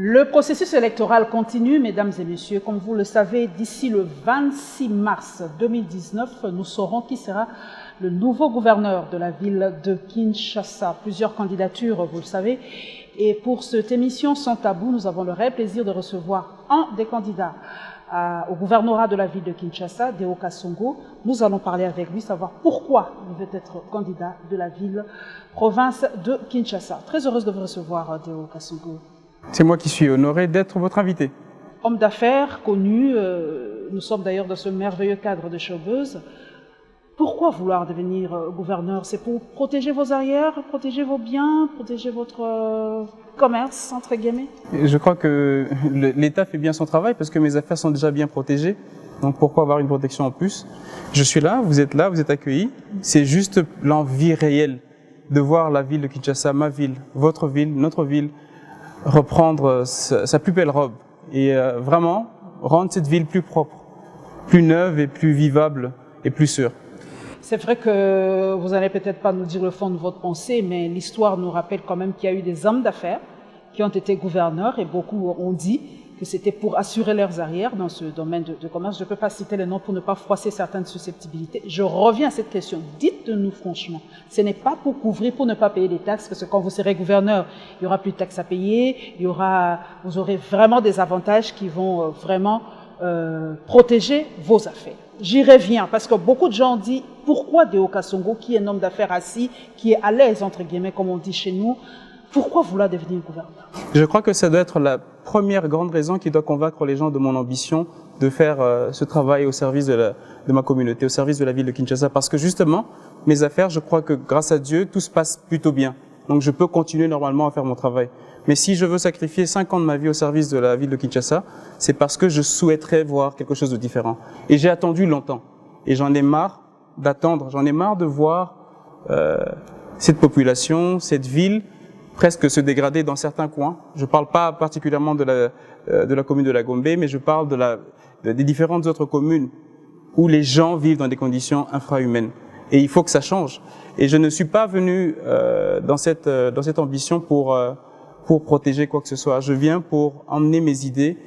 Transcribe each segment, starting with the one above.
Le processus électoral continue, mesdames et messieurs. Comme vous le savez, d'ici le 26 mars 2019, nous saurons qui sera le nouveau gouverneur de la ville de Kinshasa. Plusieurs candidatures, vous le savez. Et pour cette émission sans tabou, nous avons le réel plaisir de recevoir un des candidats au gouvernorat de la ville de Kinshasa, Deo Kasongo. Nous allons parler avec lui, savoir pourquoi il veut être candidat de la ville, province de Kinshasa. Très heureuse de vous recevoir, Deo Kasongo. C'est moi qui suis honoré d'être votre invité. Homme d'affaires connu, nous sommes d'ailleurs dans ce merveilleux cadre de showbiz. Pourquoi vouloir devenir gouverneur? C'est pour protéger vos arrières, protéger vos biens, protéger votre commerce, entre guillemets? Je crois que l'État fait bien son travail parce que mes affaires sont déjà bien protégées. Donc pourquoi avoir une protection en plus? Je suis là, vous êtes accueillis. C'est juste l'envie réelle de voir la ville de Kinshasa, ma ville, votre ville, notre ville, reprendre sa plus belle robe et vraiment rendre cette ville plus propre, plus neuve et plus vivable et plus sûre. C'est vrai que vous n'allez peut-être pas nous dire le fond de votre pensée, mais l'histoire nous rappelle quand même qu'il y a eu des hommes d'affaires qui ont été gouverneurs et beaucoup ont dit que c'était pour assurer leurs arrières dans ce domaine de commerce. Je ne peux pas citer les noms pour ne pas froisser certaines susceptibilités. Je reviens à cette question. Dites-nous franchement, ce n'est pas pour couvrir, pour ne pas payer des taxes, parce que quand vous serez gouverneur, il n'y aura plus de taxes à payer, vous aurez vraiment des avantages qui vont vraiment protéger vos affaires. J'y reviens, parce que beaucoup de gens disent, pourquoi Deo Kasongo, qui est un homme d'affaires assis, qui est à l'aise, entre guillemets, comme on dit chez nous, pourquoi vouloir devenir gouverneur? Je crois que ça doit être la première grande raison qui doit convaincre les gens de mon ambition de faire ce travail au service de ma communauté, au service de la ville de Kinshasa. Parce que justement, mes affaires, je crois que grâce à Dieu, tout se passe plutôt bien. Donc je peux continuer normalement à faire mon travail. Mais si je veux sacrifier 5 ans de ma vie au service de la ville de Kinshasa, c'est parce que je souhaiterais voir quelque chose de différent. Et j'ai attendu longtemps. Et j'en ai marre d'attendre, j'en ai marre de voir cette population, cette ville, presque se dégrader dans certains coins. Je ne parle pas particulièrement de la commune de la Gombe, mais je parle des différentes autres communes où les gens vivent dans des conditions infrahumaines. Et il faut que ça change. Et je ne suis pas venu dans cette ambition pour protéger quoi que ce soit. Je viens pour emmener mes idées,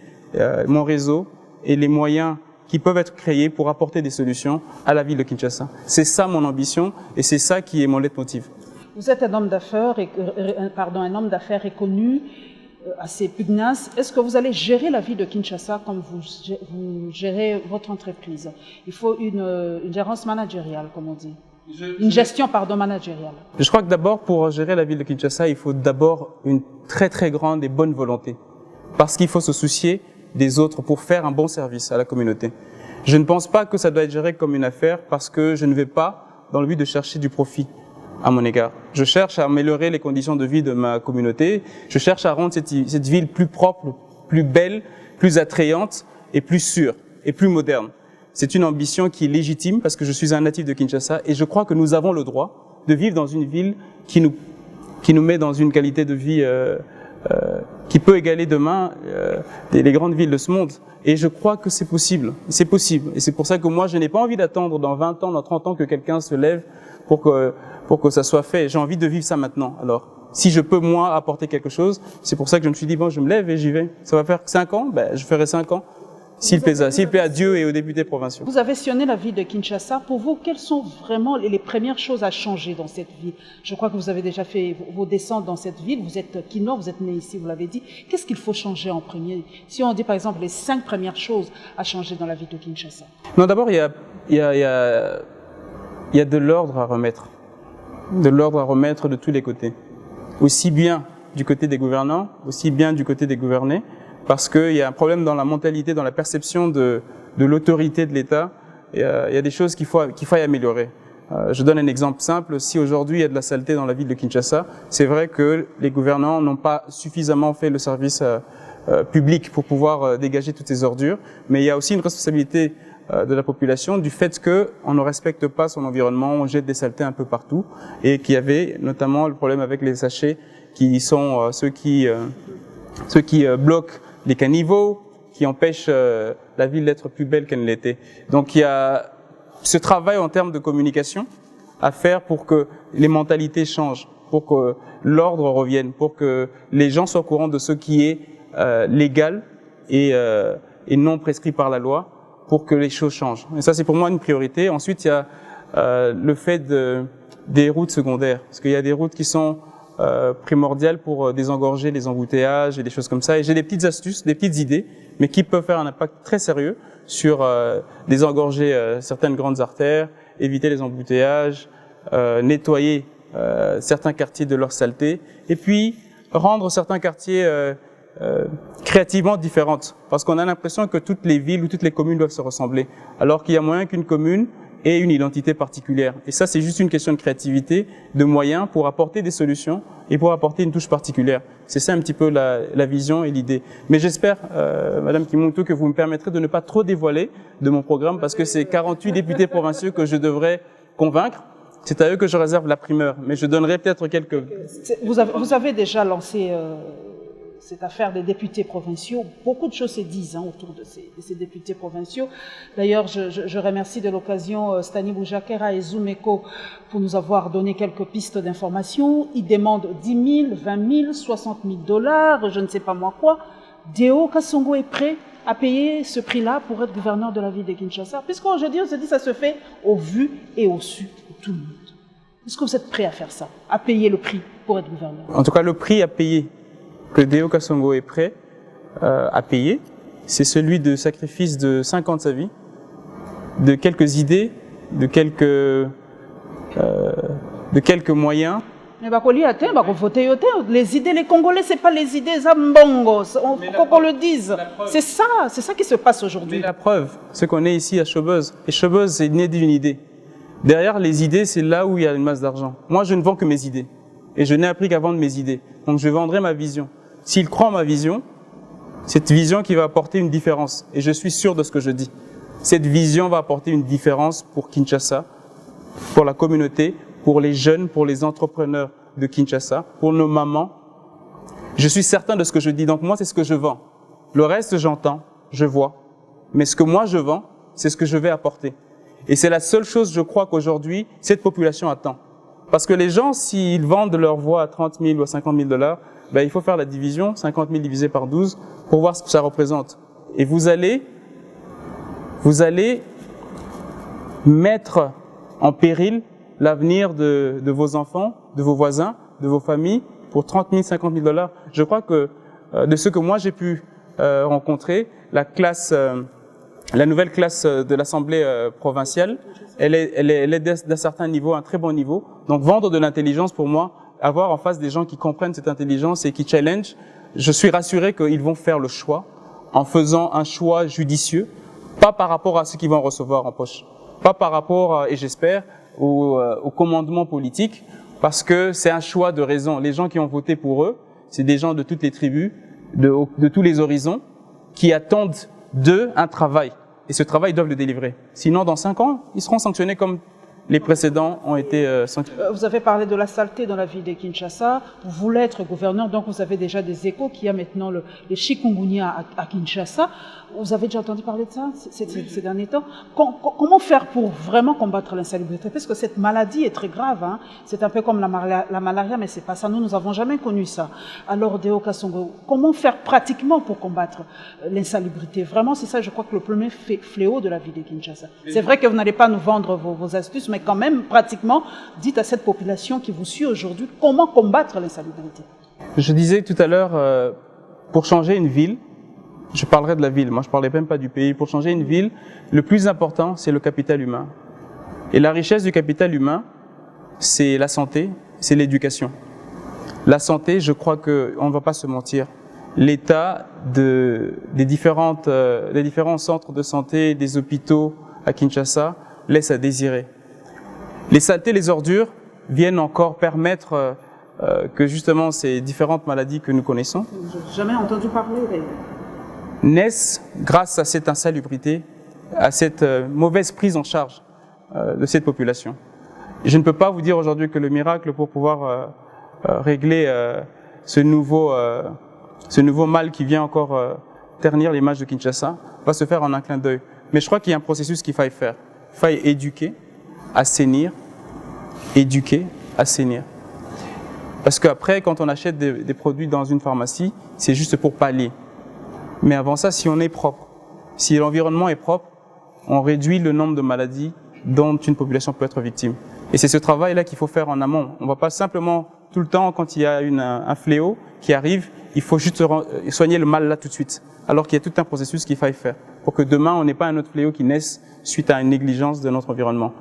mon réseau et les moyens qui peuvent être créés pour apporter des solutions à la ville de Kinshasa. C'est ça mon ambition et c'est ça qui est mon leitmotiv. Vous êtes un homme d'affaires reconnu, assez pugnace. Est-ce que vous allez gérer la ville de Kinshasa comme vous gérez votre entreprise? Il faut une gérance managériale, comme on dit. Une gestion, managériale. Je crois que d'abord, pour gérer la ville de Kinshasa, il faut d'abord une très très grande et bonne volonté. Parce qu'il faut se soucier des autres pour faire un bon service à la communauté. Je ne pense pas que ça doit être géré comme une affaire parce que je ne vais pas dans le but de chercher du profit à mon égard. Je cherche à améliorer les conditions de vie de ma communauté. Je cherche à rendre cette ville plus propre, plus belle, plus attrayante et plus sûre et plus moderne. C'est une ambition qui est légitime parce que je suis un natif de Kinshasa et je crois que nous avons le droit de vivre dans une ville qui nous met dans une qualité de vie qui peut égaler demain les grandes villes de ce monde. Et je crois que c'est possible. C'est possible. Et c'est pour ça que moi, je n'ai pas envie d'attendre dans 20 ans, dans 30 ans que quelqu'un se lève pour que ça soit fait. J'ai envie de vivre ça maintenant. Alors, si je peux, moi, apporter quelque chose, c'est pour ça que je me suis dit, bon, je me lève et j'y vais. Ça va faire 5 ans, je ferai 5 ans. S'il plaît à Dieu et aux députés provinciaux. Vous avez sillonné la ville de Kinshasa. Pour vous, quelles sont vraiment les premières choses à changer dans cette ville? Je crois que vous avez déjà fait vos descentes dans cette ville. Vous êtes Kinois, vous êtes né ici, vous l'avez dit. Qu'est-ce qu'il faut changer en premier? Si on dit par exemple les 5 premières choses à changer dans la ville de Kinshasa. Non, d'abord, il y a de l'ordre à remettre. De l'ordre à remettre de tous les côtés. Aussi bien du côté des gouvernants, aussi bien du côté des gouvernés. Parce qu'il y a un problème dans la mentalité, dans la perception de l'autorité de l'État. Il y a des choses qu'il faut améliorer. Je donne un exemple simple. Si aujourd'hui il y a de la saleté dans la ville de Kinshasa, c'est vrai que les gouvernants n'ont pas suffisamment fait le service public pour pouvoir dégager toutes ces ordures. Mais il y a aussi une responsabilité de la population du fait qu'on ne respecte pas son environnement, on jette des saletés un peu partout. Et qu'il y avait notamment le problème avec les sachets qui sont ceux qui bloquent les caniveaux, qui empêchent la ville d'être plus belle qu'elle ne l'était. Donc il y a ce travail en termes de communication à faire pour que les mentalités changent, pour que l'ordre revienne, pour que les gens soient au courant de ce qui est légal et non prescrit par la loi pour que les choses changent. Et ça, c'est pour moi une priorité. Ensuite, il y a le fait des routes secondaires, parce qu'il y a des routes qui sont primordiales pour désengorger les embouteillages et des choses comme ça. Et j'ai des petites astuces, des petites idées, mais qui peuvent faire un impact très sérieux sur désengorger certaines grandes artères, éviter les embouteillages, nettoyer certains quartiers de leur saleté, et puis rendre certains quartiers créativement différentes. Parce qu'on a l'impression que toutes les villes ou toutes les communes doivent se ressembler, alors qu'il y a moyen qu'une commune ait une identité particulière. Et ça, c'est juste une question de créativité, de moyens pour apporter des solutions et pour apporter une touche particulière. C'est ça un petit peu la vision et l'idée. Mais j'espère, Madame Kimuntu, que vous me permettrez de ne pas trop dévoiler de mon programme, parce que c'est 48 députés provinciaux que je devrais convaincre. C'est à eux que je réserve la primeur, mais je donnerai peut-être quelques... Vous avez déjà lancé cette affaire des députés provinciaux. Beaucoup de choses se disent autour de ces députés provinciaux. D'ailleurs, je remercie de l'occasion Stani Boujakera et Zoumeko pour nous avoir donné quelques pistes d'information. Ils demandent 10 000, 20 000, 60 000 $, je ne sais pas moi quoi. Deo Kasongo est prêt à payer ce prix-là pour être gouverneur de la ville de Kinshasa. Puisqu'aujourd'hui, on se dit ça se fait au vu et au su de tout le monde. Est-ce que vous êtes prêt à faire ça, à payer le prix pour être gouverneur? En tout cas, le prix à payer que Deo Kasongo est prêt à payer, c'est celui de sacrifice de 5 ans de sa vie, de quelques idées, de quelques moyens. Mais les idées, les Congolais, c'est pas les idées Zambongo, qu'on le dise. C'est ça qui se passe aujourd'hui. Mais la preuve, c'est qu'on est ici à Chaubeuse. Et Chaubeuse, c'est né d'une idée. Derrière les idées, c'est là où il y a une masse d'argent. Moi, je ne vends que mes idées. Et je n'ai appris qu'à vendre mes idées. Donc, je vendrai ma vision. S'il croit en ma vision, cette vision qui va apporter une différence. Et je suis sûr de ce que je dis. Cette vision va apporter une différence pour Kinshasa, pour la communauté, pour les jeunes, pour les entrepreneurs de Kinshasa, pour nos mamans. Je suis certain de ce que je dis. Donc, moi, c'est ce que je vends. Le reste, j'entends, je vois. Mais ce que moi, je vends, c'est ce que je vais apporter. Et c'est la seule chose, je crois, qu'aujourd'hui, cette population attend. Parce que les gens, s'ils vendent leur voix à 30 000 ou à 50 000 $, ben, il faut faire la division, 50 000 divisé par 12, pour voir ce que ça représente. Et vous allez mettre en péril l'avenir de vos enfants, de vos voisins, de vos familles, pour 30 000, 50 000 $. Je crois que de ce que moi j'ai pu rencontrer, la nouvelle classe de l'Assemblée provinciale, elle est d'un certain niveau, un très bon niveau. Donc vendre de l'intelligence, pour moi, avoir en face des gens qui comprennent cette intelligence et qui challenge, je suis rassuré qu'ils vont faire le choix en faisant un choix judicieux, pas par rapport à ce qu'ils vont recevoir en poche, pas par rapport, et j'espère, au commandement politique, parce que c'est un choix de raison. Les gens qui ont voté pour eux, c'est des gens de toutes les tribus, de tous les horizons, qui attendent d'eux un travail. Et ce travail, ils doivent le délivrer. Sinon, dans 5 ans, ils seront sanctionnés comme les précédents ont été sanctionnés. Vous avez parlé de la saleté dans la ville de Kinshasa. Vous voulez être gouverneur, donc vous avez déjà des échos qu'il y a maintenant les chikungunya à Kinshasa. Vous avez déjà entendu parler de ça ces derniers temps? Comment faire pour vraiment combattre l'insalubrité? Parce que cette maladie est très grave. C'est un peu comme la malaria, mais c'est pas ça. Nous n'avons jamais connu ça. Alors, Deo Kasongo, comment faire pratiquement pour combattre l'insalubrité? Vraiment, c'est ça, je crois, que le premier fléau de la ville de Kinshasa. C'est vrai que vous n'allez pas nous vendre vos astuces, mais quand même, pratiquement, dites à cette population qui vous suit aujourd'hui, comment combattre l'insalubrité? Je disais tout à l'heure, pour changer une ville, je parlerai de la ville, moi je ne parlais même pas du pays. Pour changer une ville, le plus important, c'est le capital humain. Et la richesse du capital humain, c'est la santé, c'est l'éducation. La santé, je crois qu'on ne va pas se mentir. L'état des différents centres de santé, des hôpitaux à Kinshasa laisse à désirer. Les saletés, les ordures viennent encore permettre que justement ces différentes maladies que nous connaissons jamais entendu parler d'ailleurs. Naissent grâce à cette insalubrité, à cette mauvaise prise en charge de cette population. Je ne peux pas vous dire aujourd'hui que le miracle pour pouvoir régler ce nouveau mal qui vient encore ternir l'image de Kinshasa va se faire en un clin d'œil. Mais je crois qu'il y a un processus qu'il faille faire. Il faille éduquer, assainir, Parce qu'après, quand on achète des produits dans une pharmacie, c'est juste pour pallier. Mais avant ça, si on est propre, si l'environnement est propre, on réduit le nombre de maladies dont une population peut être victime. Et c'est ce travail-là qu'il faut faire en amont. On ne va pas simplement, tout le temps, quand il y a un fléau qui arrive, il faut juste soigner le mal là tout de suite. Alors qu'il y a tout un processus qu'il faille faire pour que demain, on n'ait pas un autre fléau qui naisse suite à une négligence de notre environnement.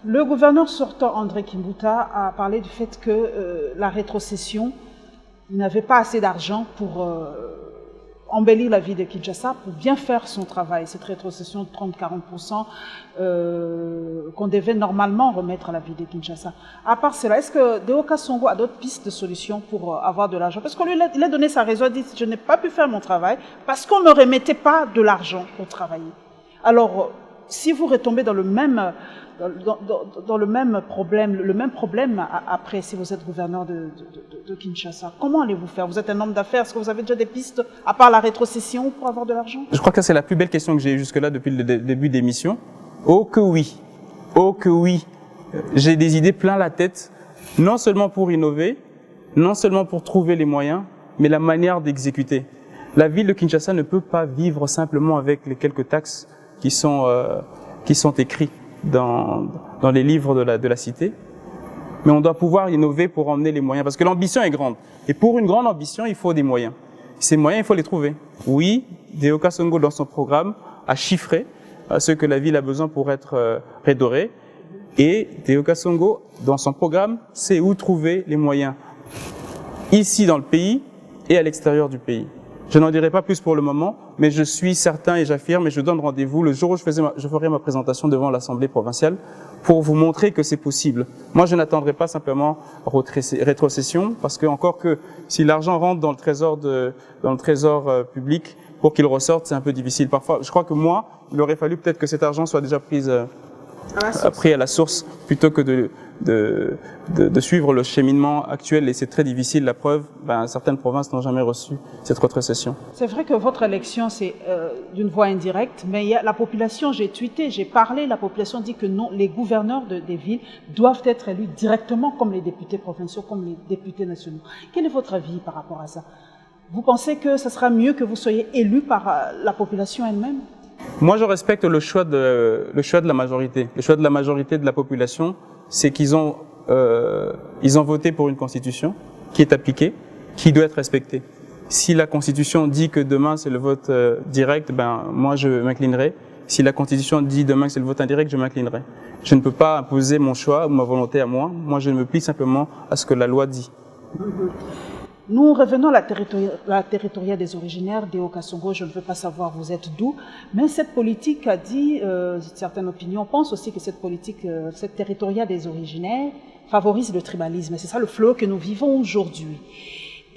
Le gouverneur sortant, André Kimbuta, a parlé du fait que la rétrocession n'avait pas assez d'argent pour embellir la ville de Kinshasa, pour bien faire son travail. Cette rétrocession de 30-40% qu'on devait normalement remettre à la ville de Kinshasa. À part cela, est-ce que Deoka Songo a d'autres pistes de solutions pour avoir de l'argent? Parce qu'il a donné sa raison, il a dit « je n'ai pas pu faire mon travail parce qu'on ne remettait pas de l'argent pour travailler ». Alors, si vous retombez dans le même... Dans le même problème après, si vous êtes gouverneur de Kinshasa, comment allez-vous faire? Vous êtes un homme d'affaires, est-ce que vous avez déjà des pistes, à part la rétrocession, pour avoir de l'argent? Je crois que c'est la plus belle question que j'ai eue jusque-là depuis le début d'émission. Oh que oui, oh que oui. J'ai des idées plein la tête, non seulement pour innover, non seulement pour trouver les moyens, mais la manière d'exécuter. La ville de Kinshasa ne peut pas vivre simplement avec les quelques taxes qui sont écrits dans les livres de la cité, mais on doit pouvoir innover pour emmener les moyens, parce que l'ambition est grande. Et pour une grande ambition, il faut des moyens. Ces moyens, il faut les trouver. Oui, Deoka Songo, dans son programme, a chiffré ce que la ville a besoin pour être rédorée, et Deoka Songo, dans son programme, sait où trouver les moyens, ici dans le pays et à l'extérieur du pays. Je n'en dirai pas plus pour le moment, mais je suis certain et j'affirme et je donne rendez-vous le jour où je ferai ma présentation devant l'Assemblée provinciale pour vous montrer que c'est possible. Moi, je n'attendrai pas simplement rétrocession, parce que encore que si l'argent rentre dans le trésor public, pour qu'il ressorte, c'est un peu difficile. Parfois, je crois que moi, il aurait fallu peut-être que cet argent soit déjà pris à la source, plutôt que de suivre le cheminement actuel, et c'est très difficile. La preuve, certaines provinces n'ont jamais reçu cette rétrocession. C'est vrai que votre élection, c'est d'une voie indirecte, mais il y a la population, j'ai tweeté, j'ai parlé, la population dit que non, les gouverneurs des villes doivent être élus directement comme les députés provinciaux, comme les députés nationaux. Quel est votre avis par rapport à ça? Vous pensez que ce sera mieux que vous soyez élu par la population elle-même? Moi, je respecte le choix de la majorité. Le choix de la majorité de la population, c'est qu'ils ont voté pour une constitution qui est appliquée, qui doit être respectée. Si la constitution dit que demain c'est le vote direct, moi je m'inclinerai. Si la constitution dit demain que c'est le vote indirect, je m'inclinerai. Je ne peux pas imposer mon choix ou ma volonté à moi. Moi, je me plie simplement à ce que la loi dit. Nous revenons à la territoriale des originaires, Deoka Songo, je ne veux pas savoir vous êtes d'où, mais cette politique a dit, certaines opinions pensent aussi que cette politique, cette territoriale des originaires favorise le tribalisme. C'est ça le flot que nous vivons aujourd'hui.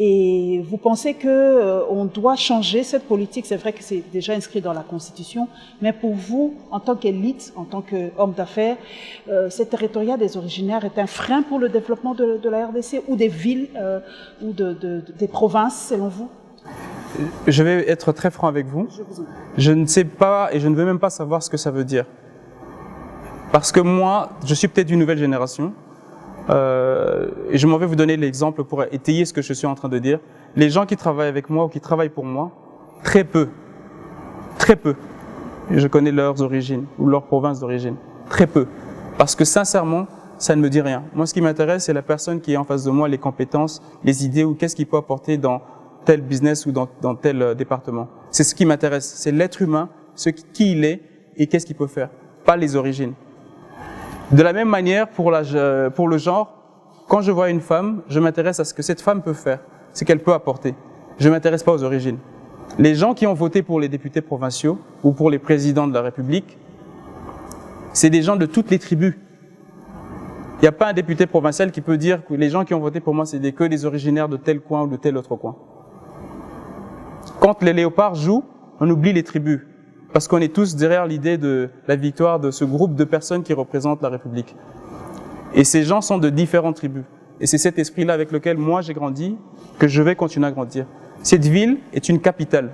Et vous pensez qu'on doit changer cette politique? C'est vrai que c'est déjà inscrit dans la Constitution, mais pour vous, en tant qu'élite, en tant qu'homme d'affaires, cette territoriale des originaires est un frein pour le développement de la RDC ou des villes ou des provinces, selon vous? Je vais être très franc avec vous. Je ne sais pas et je ne veux même pas savoir ce que ça veut dire. Parce que moi, je suis peut-être d'une nouvelle génération. Et je m'en vais vous donner l'exemple pour étayer ce que je suis en train de dire. Les gens qui travaillent avec moi ou qui travaillent pour moi, très peu, je connais leurs origines ou leur province d'origine, très peu. Parce que sincèrement, ça ne me dit rien. Moi, ce qui m'intéresse, c'est la personne qui est en face de moi, les compétences, les idées ou qu'est-ce qu'il peut apporter dans tel business ou dans tel département. C'est ce qui m'intéresse, c'est l'être humain, qui il est et qu'est-ce qu'il peut faire, pas les origines. De la même manière, pour le genre, quand je vois une femme, je m'intéresse à ce que cette femme peut faire, ce qu'elle peut apporter. Je ne m'intéresse pas aux origines. Les gens qui ont voté pour les députés provinciaux ou pour les présidents de la République, c'est des gens de toutes les tribus. Il n'y a pas un député provincial qui peut dire que les gens qui ont voté pour moi, c'est que des originaires de tel coin ou de tel autre coin. Quand les léopards jouent, on oublie les tribus. Parce qu'on est tous derrière l'idée de la victoire de ce groupe de personnes qui représentent la République. Et ces gens sont de différentes tribus. Et c'est cet esprit-là avec lequel moi j'ai grandi, que je vais continuer à grandir. Cette ville est une capitale.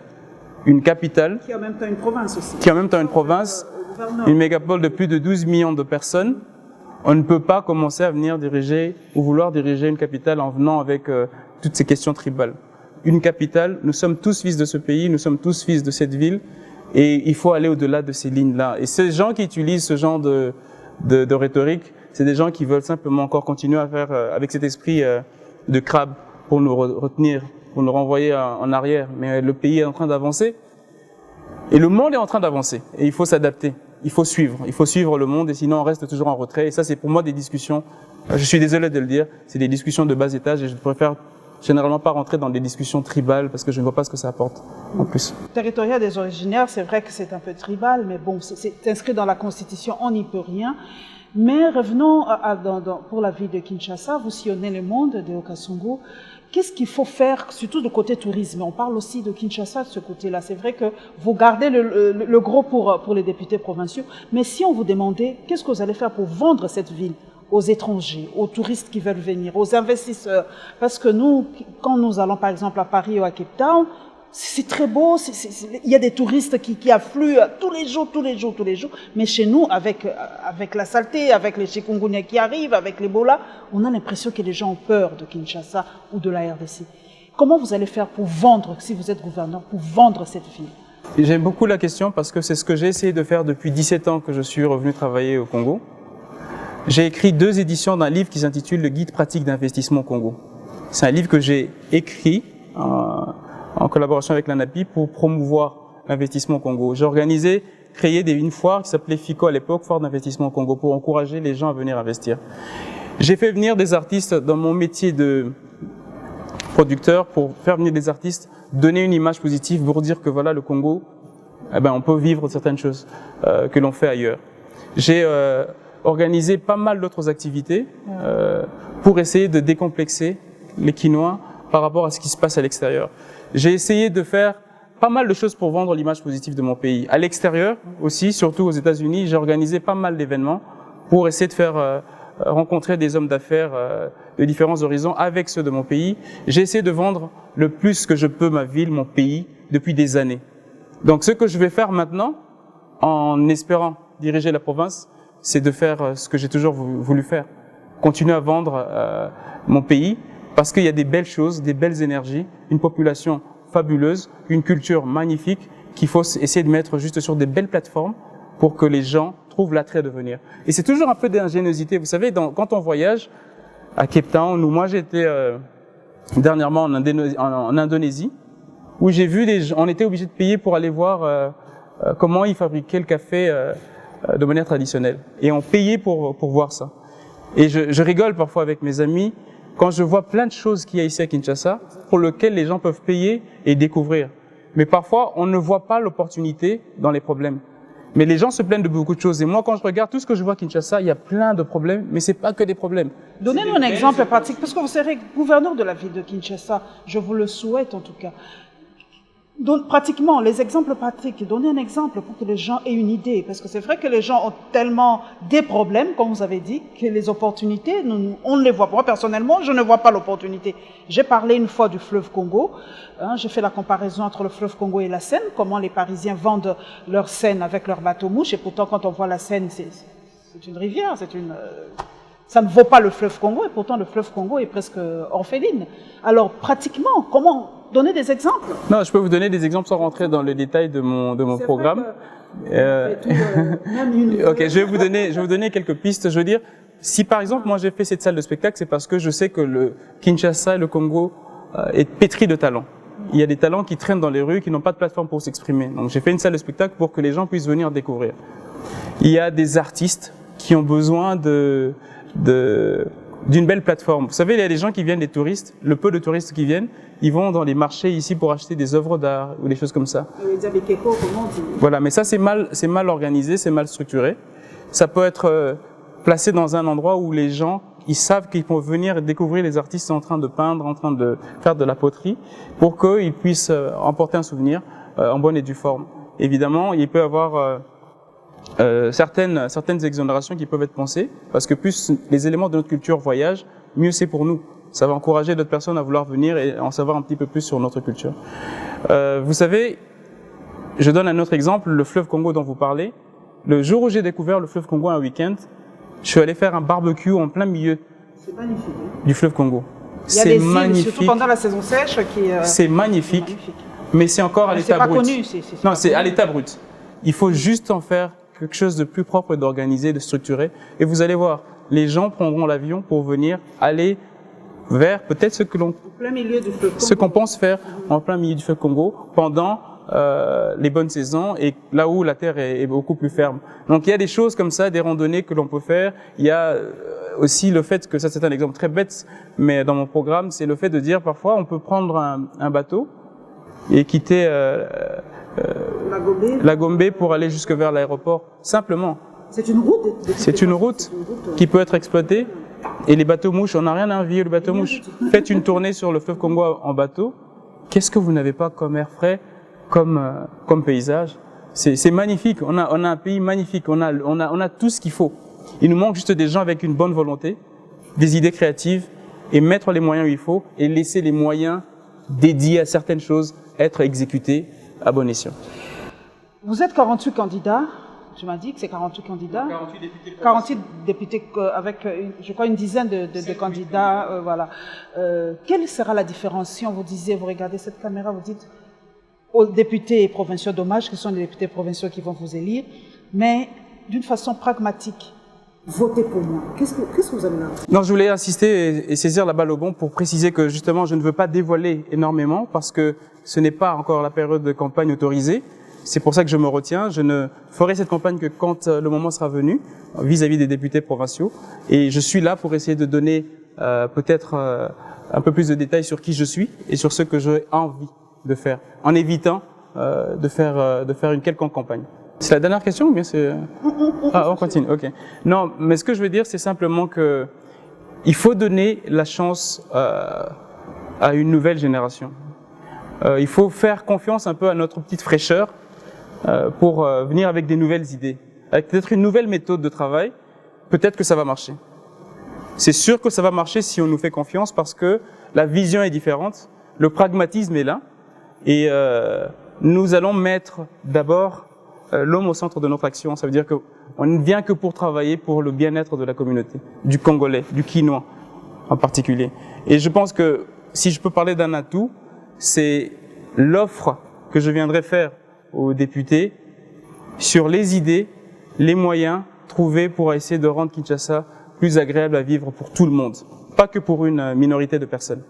Une capitale. Qui est en même temps une province aussi. Qui est en même temps une province, une mégapole de plus de 12 millions de personnes. On ne peut pas commencer à venir diriger ou vouloir diriger une capitale en venant avec toutes ces questions tribales. une capitale. Nous sommes tous fils de ce pays, nous sommes tous fils de cette ville. Et il faut aller au-delà de ces lignes-là. Et ces gens qui utilisent ce genre de rhétorique, c'est des gens qui veulent simplement encore continuer à faire avec cet esprit de crabe pour nous retenir, pour nous renvoyer en arrière. Mais le pays est en train d'avancer. Et le monde est en train d'avancer. Et il faut s'adapter. Il faut suivre le monde et sinon on reste toujours en retrait. Et ça, c'est pour moi des discussions, je suis désolé de le dire, c'est des discussions de bas étage et je préfère généralement pas rentrer dans des discussions tribales parce que je ne vois pas ce que ça apporte en plus. Territorial des originaires, c'est vrai que c'est un peu tribal, mais bon, c'est inscrit dans la Constitution, on n'y peut rien. Mais revenons pour la ville de Kinshasa, vous sillonnez le monde de Okasungu. Qu'est-ce qu'il faut faire, surtout de côté tourisme? On parle aussi de Kinshasa de ce côté-là. C'est vrai que vous gardez le gros pour les députés provinciaux. Mais si on vous demandait, qu'est-ce que vous allez faire pour vendre cette ville aux étrangers, aux touristes qui veulent venir, aux investisseurs? Parce que nous, quand nous allons par exemple à Paris ou à Cape Town, c'est très beau, il y a des touristes qui affluent tous les jours. Mais chez nous, avec la saleté, avec les chikungunya qui arrivent, avec l'Ebola, on a l'impression que les gens ont peur de Kinshasa ou de la RDC. Comment vous allez faire pour vendre, si vous êtes gouverneur, pour vendre cette ville? J'aime beaucoup la question parce que c'est ce que j'ai essayé de faire depuis 17 ans que je suis revenu travailler au Congo. J'ai écrit 2 éditions d'un livre qui s'intitule « Le guide pratique d'investissement au Congo ». C'est un livre que j'ai écrit en collaboration avec l'ANAPI pour promouvoir l'investissement au Congo. J'ai créé une foire qui s'appelait FICO à l'époque, Foire d'investissement au Congo, pour encourager les gens à venir investir. J'ai fait venir des artistes dans mon métier de producteur pour faire venir des artistes, donner une image positive pour dire que voilà, le Congo, on peut vivre certaines choses que l'on fait ailleurs. J'ai organisé pas mal d'autres activités pour essayer de décomplexer les Kinois par rapport à ce qui se passe à l'extérieur. J'ai essayé de faire pas mal de choses pour vendre l'image positive de mon pays. À l'extérieur aussi, surtout aux États-Unis, j'ai organisé pas mal d'événements pour essayer de faire rencontrer des hommes d'affaires de différents horizons avec ceux de mon pays. J'ai essayé de vendre le plus que je peux ma ville, mon pays, depuis des années. Donc ce que je vais faire maintenant, en espérant diriger la province, c'est de faire ce que j'ai toujours voulu faire. Continuer à vendre mon pays, parce qu'il y a des belles choses, des belles énergies, une population fabuleuse, une culture magnifique qu'il faut essayer de mettre juste sur des belles plateformes pour que les gens trouvent l'attrait de venir. Et c'est toujours un peu d'ingéniosité. Vous savez, quand on voyage à Cape Town, ou moi j'étais dernièrement en Indonésie, où j'ai vu on était obligé de payer pour aller voir comment ils fabriquaient le café de manière traditionnelle. Et on payait pour voir ça. Et je rigole parfois avec mes amis quand je vois plein de choses qu'il y a ici à Kinshasa pour lesquelles les gens peuvent payer et découvrir. Mais parfois, on ne voit pas l'opportunité dans les problèmes. Mais les gens se plaignent de beaucoup de choses. Et moi, quand je regarde tout ce que je vois à Kinshasa, il y a plein de problèmes, mais c'est pas que des problèmes. Donnez-nous un exemple pratique, parce que vous serez gouverneur de la ville de Kinshasa. Je vous le souhaite en tout cas. Donc, pratiquement, les exemples pratiques, donnez un exemple pour que les gens aient une idée. Parce que c'est vrai que les gens ont tellement des problèmes, comme vous avez dit, que les opportunités, on ne les voit pas. Moi, personnellement, je ne vois pas l'opportunité. J'ai parlé une fois du fleuve Congo. J'ai fait la comparaison entre le fleuve Congo et la Seine, comment les Parisiens vendent leur Seine avec leurs bateaux-mouches. Et pourtant, quand on voit la Seine, c'est une rivière, ça ne vaut pas le fleuve Congo. Et pourtant, le fleuve Congo est presque orpheline. Alors, pratiquement, comment... Donnez des exemples. Non, je peux vous donner des exemples sans rentrer dans le détail de mon programme. Ok, je vais vous donner quelques pistes. Je veux dire, si par exemple, moi j'ai fait cette salle de spectacle, c'est parce que je sais que le Kinshasa et le Congo est pétri de talents. Il y a des talents qui traînent dans les rues, qui n'ont pas de plateforme pour s'exprimer. Donc j'ai fait une salle de spectacle pour que les gens puissent venir découvrir. Il y a des artistes qui ont besoin d'une belle plateforme. Vous savez, il y a des gens qui viennent, des touristes, le peu de touristes qui viennent, ils vont dans les marchés ici pour acheter des œuvres d'art ou des choses comme ça. Voilà, mais ça c'est mal organisé, c'est mal structuré. Ça peut être placé dans un endroit où les gens, ils savent qu'ils vont venir découvrir les artistes en train de peindre, en train de faire de la poterie, pour qu'ils puissent emporter un souvenir en bonne et due forme. Évidemment, il peut y avoir certaines exonérations qui peuvent être pensées, parce que plus les éléments de notre culture voyagent, mieux c'est pour nous. Ça va encourager d'autres personnes à vouloir venir et en savoir un petit peu plus sur notre culture. Vous savez, je donne un autre exemple, le fleuve Congo dont vous parlez. Le jour où j'ai découvert le fleuve Congo un week-end, je suis allé faire un barbecue en plein milieu du fleuve Congo. Il y a des îles, surtout pendant la saison sèche, c'est magnifique, mais c'est encore à l'état brut. C'est pas connu. Non, c'est à l'état brut. Il faut juste en faire quelque chose de plus propre, d'organisé, de structuré. Et vous allez voir, les gens prendront l'avion pour venir aller vers peut-être ce qu'on pense faire en plein milieu du fleuve Congo pendant les bonnes saisons et là où la terre est beaucoup plus ferme. Donc il y a des choses comme ça, des randonnées que l'on peut faire. Il y a aussi le fait que ça c'est un exemple très bête, mais dans mon programme c'est le fait de dire parfois on peut prendre un bateau et quitter la Gombe pour aller jusque vers l'aéroport simplement. C'est une route. C'est une route qui peut être exploitée. Et les bateaux mouches, on n'a rien à envier le bateau mouche. Faites une tournée sur le fleuve Congo en bateau. Qu'est-ce que vous n'avez pas comme air frais, comme paysage? C'est magnifique. On a un pays magnifique. On a tout ce qu'il faut. Il nous manque juste des gens avec une bonne volonté, des idées créatives et mettre les moyens où il faut et laisser les moyens dédiés à certaines choses être exécutés à bon escient. Vous êtes 48 candidats. Tu m'as dit que c'est 48 candidats. 48 députés avec, je crois, une dizaine de candidats. Voilà. Quelle sera la différence si on vous disait, vous regardez cette caméra, vous dites aux députés provinciaux, dommage que ce sont les députés provinciaux qui vont vous élire, mais d'une façon pragmatique, votez pour moi. Qu'est-ce que vous avez là? Non, je voulais insister et saisir la balle au bon pour préciser que justement, je ne veux pas dévoiler énormément parce que ce n'est pas encore la période de campagne autorisée. C'est pour ça que je me retiens. Je ne ferai cette campagne que quand le moment sera venu, vis-à-vis des députés provinciaux. Et je suis là pour essayer de donner peut-être un peu plus de détails sur qui je suis et sur ce que j'ai envie de faire, en évitant de faire une quelconque campagne. C'est la dernière question ou bien c'est... Ah, on continue, ok. Non, mais ce que je veux dire, c'est simplement que il faut donner la chance à une nouvelle génération. Il faut faire confiance un peu à notre petite fraîcheur pour venir avec des nouvelles idées, avec peut-être une nouvelle méthode de travail. Peut-être que ça va marcher. C'est sûr que ça va marcher si on nous fait confiance parce que la vision est différente, le pragmatisme est là et nous allons mettre d'abord l'homme au centre de notre action. Ça veut dire qu'on ne vient que pour travailler pour le bien-être de la communauté, du Congolais, du Quinois en particulier. Et je pense que si je peux parler d'un atout, c'est l'offre que je viendrai faire aux députés sur les idées, les moyens trouvés pour essayer de rendre Kinshasa plus agréable à vivre pour tout le monde, pas que pour une minorité de personnes.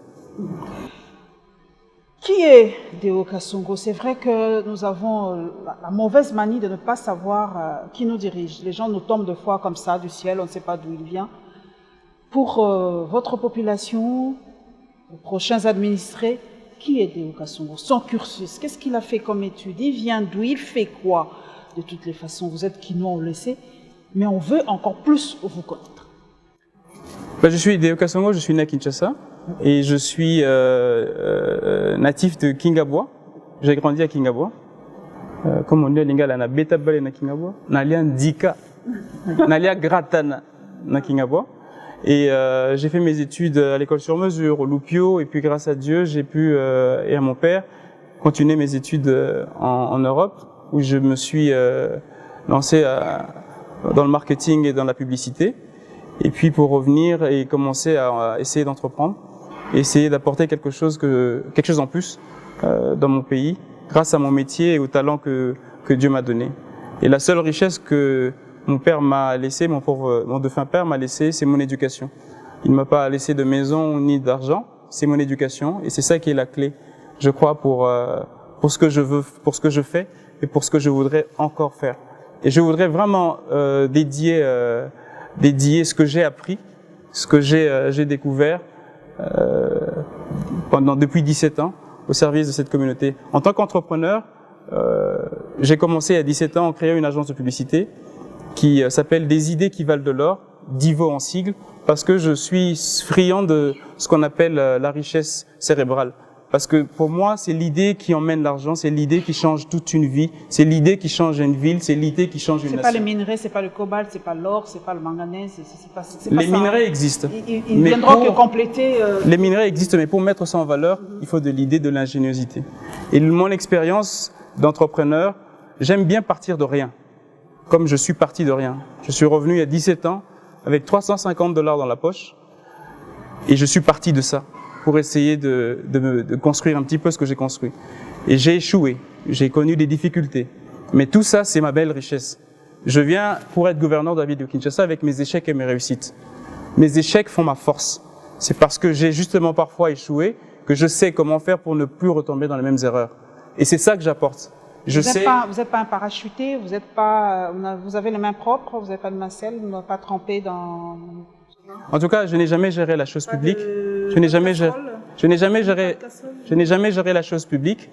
Qui est Deo Kasongo? C'est vrai que nous avons la mauvaise manie de ne pas savoir qui nous dirige. Les gens nous tombent de fois comme ça du ciel, on ne sait pas d'où il vient. Pour votre population, les prochains administrés, qui est Deo Kasongo? Son cursus, qu'est-ce qu'il a fait comme étude? Il vient d'où? Il fait quoi? De toutes les façons, vous êtes Quinois, on le sait, mais on veut encore plus vous connaître. Je suis Deo Kasongo, je suis né à Kinshasa et je suis natif de Kingabwa. J'ai grandi à Kingabwa. Comme on dit, Lingala na beta bale na Kingabwa, nalia ndika, nalia gratana na Kingabwa. Et j'ai fait mes études à l'école sur mesure, au Loupio, et puis grâce à Dieu, j'ai pu, et à mon père, continuer mes études en Europe, où je me suis lancé dans le marketing et dans la publicité. Et puis pour revenir et commencer à essayer d'entreprendre, essayer d'apporter quelque chose en plus dans mon pays, grâce à mon métier et au talent que Dieu m'a donné. Et la seule richesse que mon père m'a laissé, mon défunt père m'a laissé, c'est mon éducation. Il ne m'a pas laissé de maison ni d'argent, c'est mon éducation et c'est ça qui est la clé, je crois, pour ce que je veux, pour ce que je fais et pour ce que je voudrais encore faire. Et je voudrais vraiment dédier ce que j'ai appris, ce que j'ai découvert depuis 17 ans au service de cette communauté. En tant qu'entrepreneur, j'ai commencé à 17 ans en créant une agence de publicité qui s'appelle Des idées qui valent de l'or, DIVO en sigle, parce que je suis friand de ce qu'on appelle la richesse cérébrale. Parce que pour moi, c'est l'idée qui emmène l'argent, c'est l'idée qui change toute une vie, c'est l'idée qui change une ville, c'est l'idée qui change une nation. C'est pas les minerais, c'est pas le cobalt, c'est pas l'or, c'est pas le manganèse, c'est pas les minerais existent. Ils viendront que compléter. Les minerais existent, mais pour mettre ça en valeur, il faut de l'idée, de l'ingéniosité. Et mon expérience d'entrepreneur, j'aime bien partir de rien, comme je suis parti de rien. Je suis revenu il y a 17 ans avec $350 dans la poche, et je suis parti de ça. pour essayer de construire un petit peu ce que j'ai construit. Et j'ai échoué, j'ai connu des difficultés. Mais tout ça, c'est ma belle richesse. Je viens pour être gouverneur de la ville de Kinshasa avec mes échecs et mes réussites. Mes échecs font ma force. C'est parce que j'ai justement parfois échoué que je sais comment faire pour ne plus retomber dans les mêmes erreurs. Et c'est ça que j'apporte. Vous n'êtes pas un parachuté, vous avez les mains propres, vous n'avez pas de main-sel, vous n'êtes pas trempé dans... En tout cas, je n'ai jamais géré la chose publique. Je n'ai jamais géré la chose publique.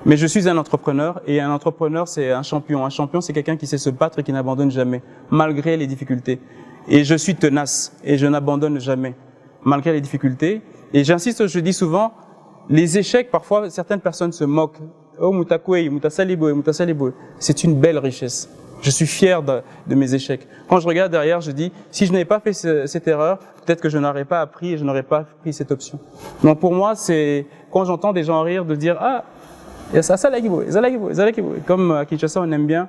Mais je suis un entrepreneur et un entrepreneur, c'est un champion. Un champion, c'est quelqu'un qui sait se battre et qui n'abandonne jamais, malgré les difficultés. Et je suis tenace et je n'abandonne jamais, malgré les difficultés. Et j'insiste, je dis souvent, les échecs, parfois, certaines personnes se moquent. Oh, Moutakoué, Moutasaliboué, Moutasaliboué. C'est une belle richesse. Je suis fier de mes échecs. Quand je regarde derrière, je dis, si je n'avais pas fait cette erreur, peut-être que je n'aurais pas appris et je n'aurais pas pris cette option. Donc pour moi, c'est quand j'entends des gens rire de dire, ah, comme à Kinshasa on aime bien,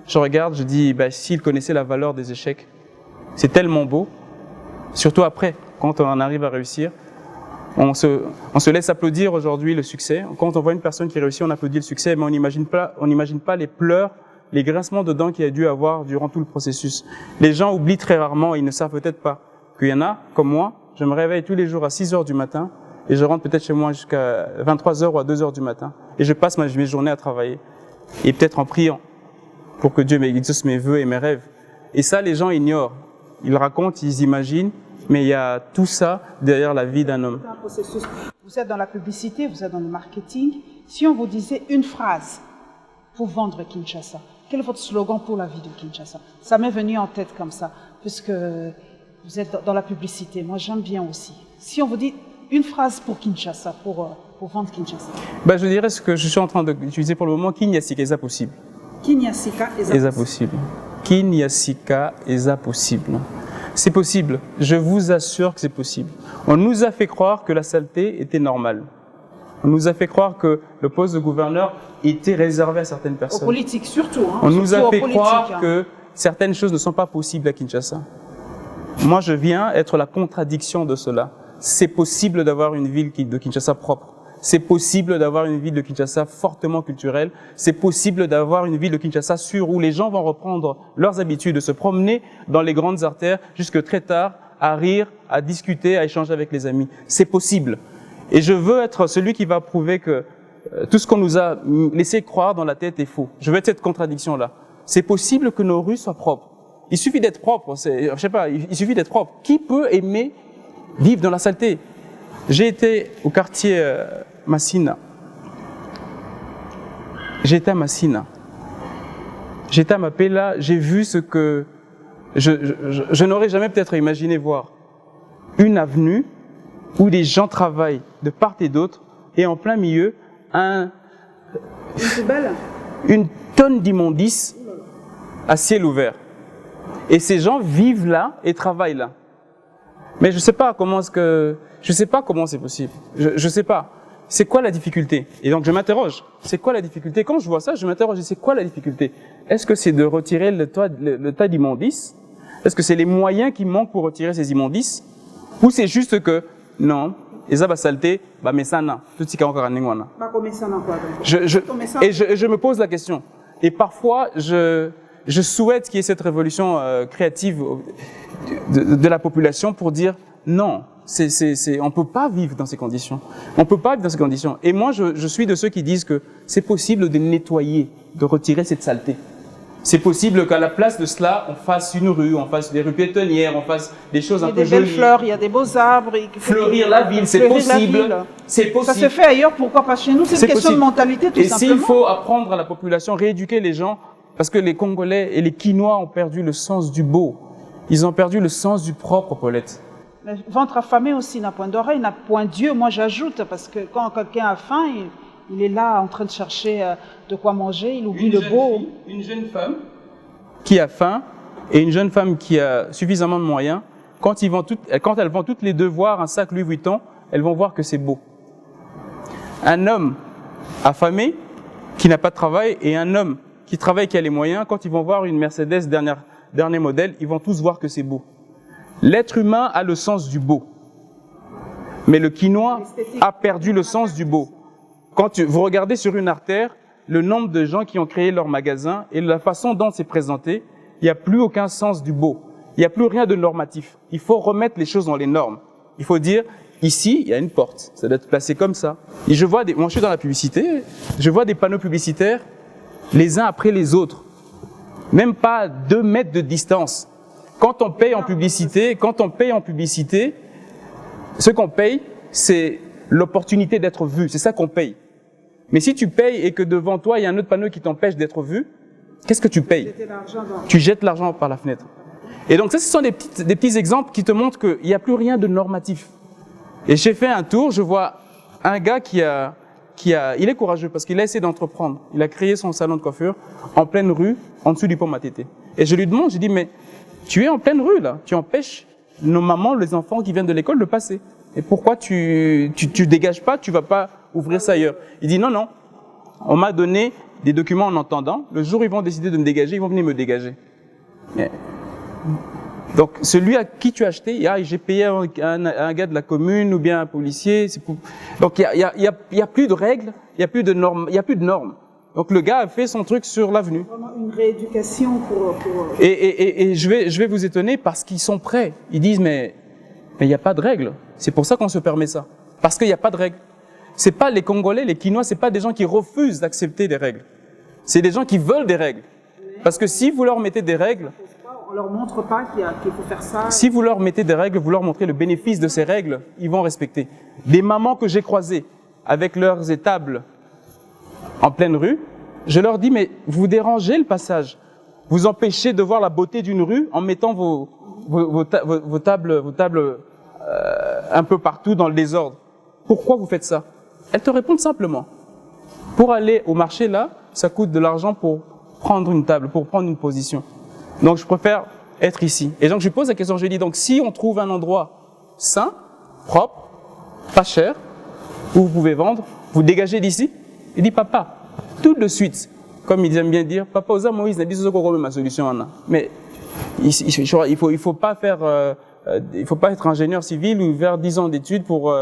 je regarde, je dis, bah, s'ils connaissaient la valeur des échecs, c'est tellement beau, surtout après, quand on arrive à réussir. On se laisse applaudir aujourd'hui le succès. Quand on voit une personne qui réussit, on applaudit le succès, mais on n'imagine pas les pleurs, les grincements de dents qu'il y a dû avoir durant tout le processus. Les gens oublient très rarement, ils ne savent peut-être pas qu'il y en a, comme moi, je me réveille tous les jours à 6 heures du matin et je rentre peut-être chez moi jusqu'à 23 heures ou à 2 heures du matin. Et je passe mes journées à travailler. Et peut-être en priant pour que Dieu m'exauce mes vœux et mes rêves. Et ça, les gens ignorent. Ils racontent, ils imaginent, mais il y a tout ça derrière la vie d'un homme. Vous êtes dans la publicité, vous êtes dans le marketing. Si on vous disait une phrase pour vendre Kinshasa, quel est votre slogan pour la vie de Kinshasa? Ça m'est venu en tête comme ça, puisque vous êtes dans la publicité. Moi, j'aime bien aussi. Si on vous dit une phrase pour Kinshasa, pour vendre Kinshasa. Ben, je dirais ce que je suis en train d'utiliser pour le moment, Kinyasika est possible. Kinyasika est possible. Kinyasika est possible. C'est possible. Je vous assure que c'est possible. On nous a fait croire que la saleté était normale. On nous a fait croire que le poste de gouverneur était réservé à certaines personnes. Aux politiques surtout. Hein, on nous a fait croire que certaines choses ne sont pas possibles à Kinshasa. Moi, je viens être la contradiction de cela. C'est possible d'avoir une ville de Kinshasa propre. C'est possible d'avoir une ville de Kinshasa fortement culturelle. C'est possible d'avoir une ville de Kinshasa sûre où les gens vont reprendre leurs habitudes de se promener dans les grandes artères jusque très tard, à rire, à discuter, à échanger avec les amis. C'est possible. Et je veux être celui qui va prouver que tout ce qu'on nous a laissé croire dans la tête est faux. Je veux être cette contradiction-là. C'est possible que nos rues soient propres. Il suffit d'être propre. Je sais pas, il suffit d'être propre. Qui peut aimer vivre dans la saleté? J'ai été au quartier Massina. J'étais à Massina. J'étais à Mapela. J'ai vu ce que je n'aurais jamais peut-être imaginé voir. Une avenue où des gens travaillent de part et d'autre et en plein milieu, une tonne d'immondices à ciel ouvert. Et ces gens vivent là et travaillent là. Mais je sais pas comment c'est possible. Je sais pas. C'est quoi la difficulté? Et donc je m'interroge. C'est quoi la difficulté? Quand je vois ça, je m'interroge. C'est quoi la difficulté? Est-ce que c'est de retirer le tas d'immondices? Est-ce que c'est les moyens qui manquent pour retirer ces immondices? Ou c'est juste que non, et ça va saleté, bah mais ça n'a. Tout ce qui est encore à Ningwana. Et je me pose la question. Et parfois je souhaite qu'il y ait cette révolution créative de la population pour dire non, on peut pas vivre dans ces conditions. On peut pas vivre dans ces conditions. Et moi, je suis de ceux qui disent que c'est possible de nettoyer, de retirer cette saleté. C'est possible qu'à la place de cela, on fasse une rue, on fasse des rues piétonnières, on fasse des choses un peu jolies. Il y a des belles fleurs, il y a des beaux arbres. Fleurir la ville, c'est possible. C'est possible. Ça se fait ailleurs, pourquoi pas chez nous? C'est une question de mentalité, tout simplement. Et s'il faut apprendre à la population, rééduquer les gens, parce que les Congolais et les Quinois ont perdu le sens du beau. Ils ont perdu le sens du propre, Paulette. Le ventre affamé aussi n'a point d'oreille, n'a point d'yeux. Moi, j'ajoute, parce que quand quelqu'un a faim, il est là en train de chercher de quoi manger, il oublie le beau. Une jeune femme qui a faim et une jeune femme qui a suffisamment de moyens, quand elles vont toutes les deux voir un sac Louis Vuitton, elles vont voir que c'est beau. Un homme affamé qui n'a pas de travail et un homme qui travaille, qui a les moyens, quand ils vont voir une Mercedes dernier modèle, ils vont tous voir que c'est beau. L'être humain a le sens du beau. Mais le quinoa a perdu le sens du beau. Quand vous regardez sur une artère, le nombre de gens qui ont créé leur magasin et la façon dont c'est présenté, il n'y a plus aucun sens du beau. Il n'y a plus rien de normatif. Il faut remettre les choses dans les normes. Il faut dire, ici, il y a une porte. Ça doit être placé comme ça. Et je vois moi, je suis dans la publicité. Je vois des panneaux publicitaires les uns après les autres. Même pas 2 mètres de distance. Quand on paye en publicité, ce qu'on paye, c'est l'opportunité d'être vu. C'est ça qu'on paye. Mais si tu payes et que devant toi, il y a un autre panneau qui t'empêche d'être vu, qu'est-ce que tu payes? Tu jettes l'argent par la fenêtre. Et donc ça, ce sont des petits exemples qui te montrent qu'il n'y a plus rien de normatif. Et j'ai fait un tour, je vois un gars il est courageux parce qu'il a essayé d'entreprendre. Il a créé son salon de coiffure en pleine rue, en dessous du pont Matete. Et je lui demande, je dis, mais tu es en pleine rue là, tu empêches nos mamans, les enfants qui viennent de l'école de passer. Et pourquoi tu dégages pas, tu vas pas ouvrir ça ailleurs? Il dit, non, on m'a donné des documents en entendant, le jour où ils vont décider de me dégager, ils vont venir me dégager. Mais, donc, celui à qui tu as acheté, j'ai payé un gars de la commune ou bien un policier. Donc, il y a plus de règles, il y a plus de normes, Donc, le gars a fait son truc sur l'avenue. Vraiment une rééducation pour... Et je vais vous étonner parce qu'ils sont prêts. Ils disent, mais il n'y a pas de règles. C'est pour ça qu'on se permet ça. Parce qu'il n'y a pas de règles. C'est pas les Congolais, les Quinois, c'est pas des gens qui refusent d'accepter des règles. C'est des gens qui veulent des règles. Parce que si vous leur mettez des règles, on leur montre pas qu'il faut faire ça. Si vous leur mettez des règles, vous leur montrez le bénéfice de ces règles, ils vont respecter. Des mamans que j'ai croisées avec leurs étables en pleine rue, je leur dis, mais vous dérangez le passage. Vous empêchez de voir la beauté d'une rue en mettant vos tables un peu partout dans le désordre. Pourquoi vous faites ça? Elles te répondent simplement. Pour aller au marché là, ça coûte de l'argent pour prendre une table, pour prendre une position. Donc je préfère être ici. Et donc je pose la question, je dis, donc si on trouve un endroit sain, propre, pas cher, où vous pouvez vendre, vous dégagez d'ici? Il dit, papa, tout de suite, comme ils aiment bien dire, papa, Oza Moïse n'a dit ce qu'on ma solution. Mais il faut pas être ingénieur civil ou faire 10 ans d'études pour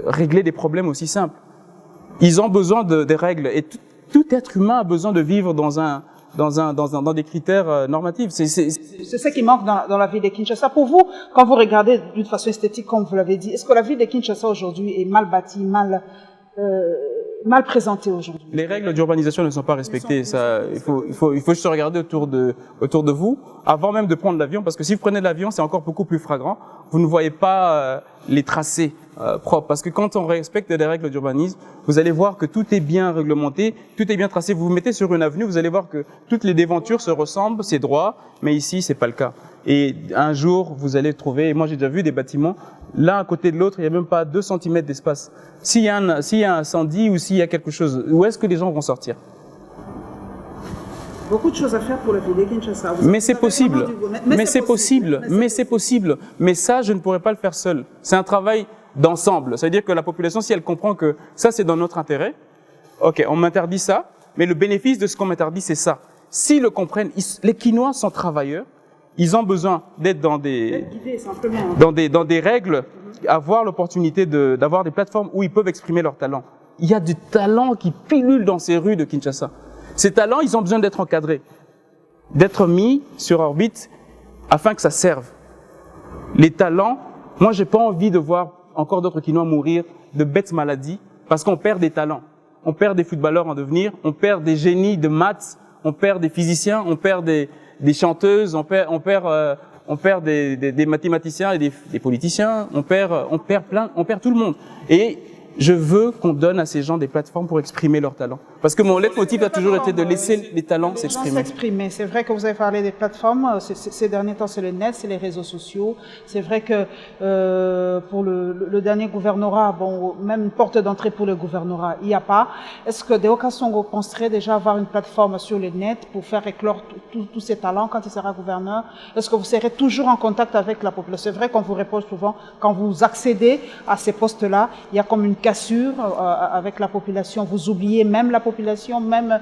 régler des problèmes aussi simples. Ils ont besoin des règles et tout être humain a besoin de vivre dans des critères normatifs. C'est ça qui manque dans la ville de Kinshasa. Pour vous, quand vous regardez d'une façon esthétique, comme vous l'avez dit, est-ce que la ville de Kinshasa aujourd'hui est mal bâtie, mal présentée aujourd'hui? Les règles d'urbanisation ne sont pas respectées. Il faut juste regarder autour de vous, avant même de prendre l'avion, parce que si vous prenez l'avion, c'est encore beaucoup plus flagrant. Vous ne voyez pas les tracés propres, parce que quand on respecte les règles d'urbanisme, vous allez voir que tout est bien réglementé, tout est bien tracé. Vous vous mettez sur une avenue, vous allez voir que toutes les déventures se ressemblent, c'est droit, mais ici, c'est pas le cas. Et un jour, vous allez trouver, et moi j'ai déjà vu des bâtiments, l'un à côté de l'autre, il n'y a même pas 2 cm d'espace. S'il y a un incendie ou s'il y a quelque chose, où est-ce que les gens vont sortir? Beaucoup de choses à faire pour la ville de Kinshasa. Mais c'est possible. Mais c'est possible. Mais ça, je ne pourrais pas le faire seul. C'est un travail d'ensemble. C'est-à-dire que la population, si elle comprend que ça, c'est dans notre intérêt, ok, on m'interdit ça, mais le bénéfice de ce qu'on m'interdit, c'est ça. S'ils le comprennent, les Quinois sont travailleurs, ils ont besoin d'être dans des règles, avoir l'opportunité d'avoir des plateformes où ils peuvent exprimer leurs talents. Il y a du talent qui pilule dans ces rues de Kinshasa. Ces talents, ils ont besoin d'être encadrés, d'être mis sur orbite afin que ça serve. Les talents, moi, j'ai pas envie de voir encore d'autres Quinois mourir de bêtes maladies parce qu'on perd des talents. On perd des footballeurs en devenir, on perd des génies de maths, on perd des physiciens, on perd des chanteuses, on perd des mathématiciens et des politiciens, on perd tout le monde. Et je veux qu'on donne à ces gens des plateformes pour exprimer leurs talents. Parce que mon leitmotiv a toujours été de laisser les talents s'exprimer. C'est vrai que vous avez parlé des plateformes. Ces derniers temps, c'est le net, c'est les réseaux sociaux. C'est vrai que pour le dernier gouvernorat, bon, même une porte d'entrée pour le gouvernorat, il n'y a pas. Est-ce que Deo Kasongo penserait déjà avoir une plateforme sur le net pour faire éclore tous ces talents quand il sera gouverneur? Est-ce que vous serez toujours en contact avec la population? C'est vrai qu'on vous répond souvent, quand vous accédez à ces postes-là, il y a comme une cassure avec la population. Vous oubliez même la population, même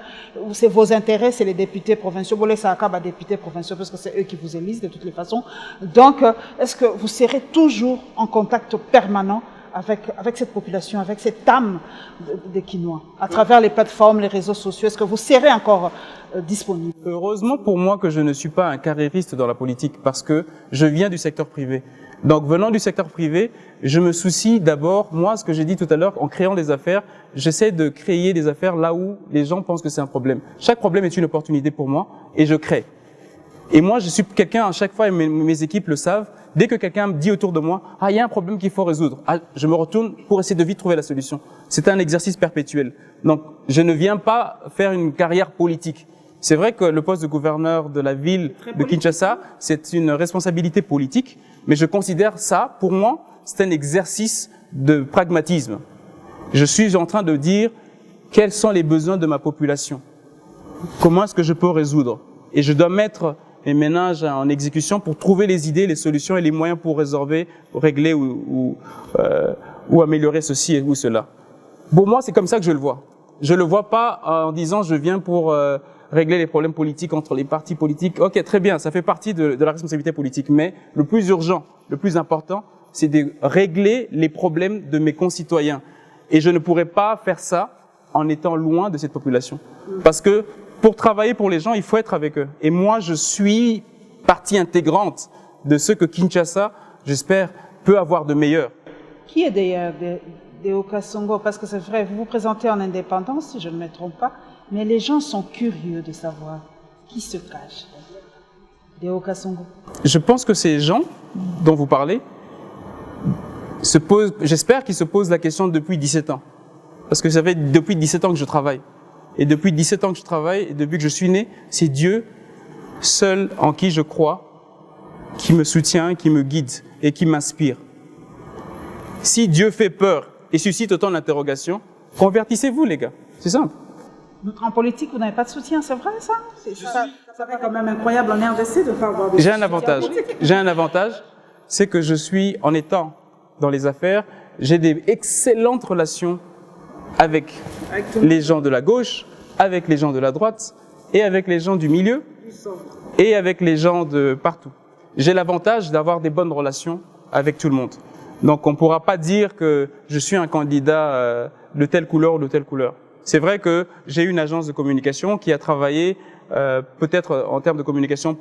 c'est vos intérêts, c'est les députés provinciaux. Vous laissez à cas députés provinciaux parce que c'est eux qui vous élisent de toutes les façons. Donc, est-ce que vous serez toujours en contact permanent avec cette population, avec cette âme des Kinois, à travers les plateformes, les réseaux sociaux? Est-ce que vous serez encore disponible? Heureusement pour moi que je ne suis pas un carriériste dans la politique parce que je viens du secteur privé. Donc venant du secteur privé, je me soucie d'abord, moi, ce que j'ai dit tout à l'heure, en créant des affaires, j'essaie de créer des affaires là où les gens pensent que c'est un problème. Chaque problème est une opportunité pour moi et je crée. Et moi, je suis quelqu'un, à chaque fois, et mes équipes le savent, dès que quelqu'un me dit autour de moi, « Ah, il y a un problème qu'il faut résoudre », je me retourne pour essayer de vite trouver la solution. C'est un exercice perpétuel. Donc, je ne viens pas faire une carrière politique. C'est vrai que le poste de gouverneur de la ville de Kinshasa, c'est une responsabilité politique, mais je considère ça, pour moi, c'est un exercice de pragmatisme. Je suis en train de dire quels sont les besoins de ma population. Comment est-ce que je peux résoudre? Et je dois mettre mes ménages en exécution pour trouver les idées, les solutions et les moyens pour résorber, régler ou améliorer ceci ou cela. Pour moi, c'est comme ça que je le vois. Je le vois pas en disant je viens pour régler les problèmes politiques entre les partis politiques. Ok, très bien, ça fait partie de la responsabilité politique. Mais le plus urgent, le plus important, c'est de régler les problèmes de mes concitoyens. Et je ne pourrais pas faire ça en étant loin de cette population. Parce que pour travailler pour les gens, il faut être avec eux. Et moi, je suis partie intégrante de ce que Kinshasa, j'espère, peut avoir de meilleur. Qui est d'ailleurs Deo Kasongo? Parce que c'est vrai, vous vous présentez en indépendance, si je ne me trompe pas, mais les gens sont curieux de savoir qui se cache. Deo Kasongo. Je pense que ces gens dont vous parlez j'espère qu'ils se posent la question depuis 17 ans. Parce que ça fait depuis 17 ans que je travaille. Et depuis 17 ans que je travaille, et depuis que je suis né, c'est Dieu seul en qui je crois, qui me soutient, qui me guide et qui m'inspire. Si Dieu fait peur et suscite autant d'interrogations, convertissez-vous les gars, c'est simple. En politique, vous n'avez pas de soutien, c'est vrai ça? Ça fait quand même incroyable en RDC de ne pas avoir de soutien. J'ai un avantage, c'est que je suis, en étant dans les affaires, j'ai des excellentes relations avec les gens de la gauche, avec les gens de la droite, et avec les gens du milieu, et avec les gens de partout. J'ai l'avantage d'avoir des bonnes relations avec tout le monde. Donc on ne pourra pas dire que je suis un candidat de telle couleur ou de telle couleur. C'est vrai que j'ai une agence de communication qui a travaillé peut-être en termes de communication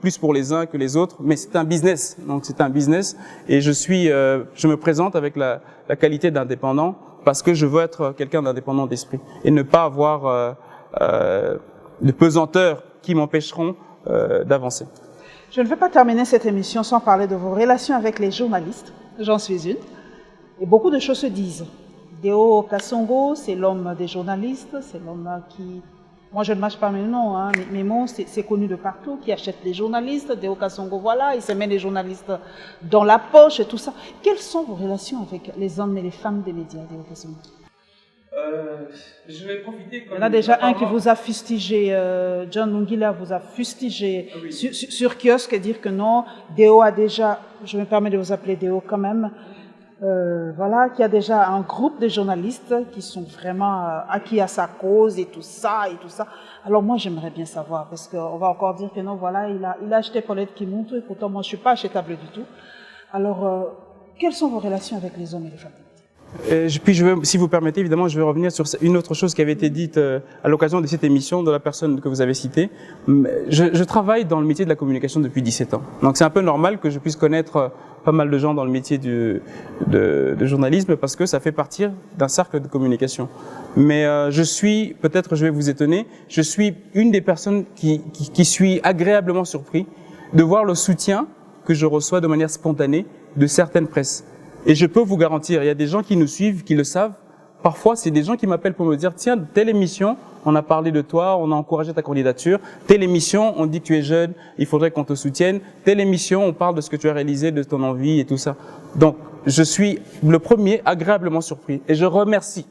plus pour les uns que les autres, mais c'est un business. Donc c'est un business et je me présente avec la qualité d'indépendant parce que je veux être quelqu'un d'indépendant d'esprit et ne pas avoir de pesanteurs qui m'empêcheront d'avancer. Je ne vais pas terminer cette émission sans parler de vos relations avec les journalistes. J'en suis une. Et beaucoup de choses se disent. Deo Kasongo, c'est l'homme des journalistes, c'est l'homme qui... Moi, je ne mâche pas mes noms, hein. Mes mots, c'est connu de partout, qui achète les journalistes. Deo Kasongo, voilà, il se met les journalistes dans la poche et tout ça. Quelles sont vos relations avec les hommes et les femmes des médias, Deo Kasongo? Je vais profiter. Il y en a déjà un qui vous a fustigé, John Lungila vous a fustigé sur kiosque et dire que non, Deo a déjà, je me permets de vous appeler Deo quand même, voilà, qu'il y a déjà un groupe de journalistes qui sont vraiment acquis à sa cause et tout ça. Alors moi, j'aimerais bien savoir, parce qu'on va encore dire que non, voilà, il a acheté Paulette Kimuntu et pourtant moi, je ne suis pas achetable du tout. Alors, quelles sont vos relations avec les hommes et les femmes? Puis si vous permettez, évidemment, je vais revenir sur une autre chose qui avait été dite à l'occasion de cette émission de la personne que vous avez citée. Je travaille dans le métier de la communication depuis 17 ans. Donc c'est un peu normal que je puisse connaître pas mal de gens dans le métier de journalisme parce que ça fait partie d'un cercle de communication. Mais peut-être je vais vous étonner, je suis une des personnes qui suis agréablement surpris de voir le soutien que je reçois de manière spontanée de certaines presses. Et je peux vous garantir, il y a des gens qui nous suivent, qui le savent. Parfois, c'est des gens qui m'appellent pour me dire, tiens, telle émission, on a parlé de toi, on a encouragé ta candidature. Telle émission, on dit que tu es jeune, il faudrait qu'on te soutienne. Telle émission, on parle de ce que tu as réalisé, de ton envie et tout ça. Donc, je suis le premier agréablement surpris. Et je remercie,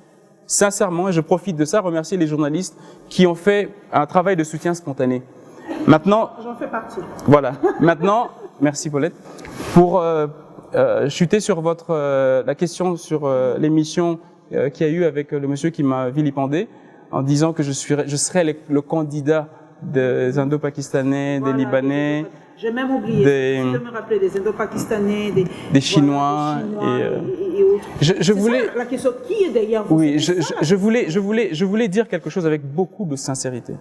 sincèrement, et je profite de ça, remercier les journalistes qui ont fait un travail de soutien spontané. Maintenant... J'en fais partie. Voilà. Maintenant, merci Paulette. Pour... chuter sur la question sur l'émission qu'il y a eu avec le monsieur qui m'a vilipendé en disant que je serais le candidat des Indo-Pakistanais, voilà, des Libanais. J'ai même oublié de me rappeler des Indo-Pakistanais, des Chinois, voilà, et autres. Je voulais... Ça, la question, qui est derrière vous? Oui, je voulais dire quelque chose avec beaucoup de sincérité.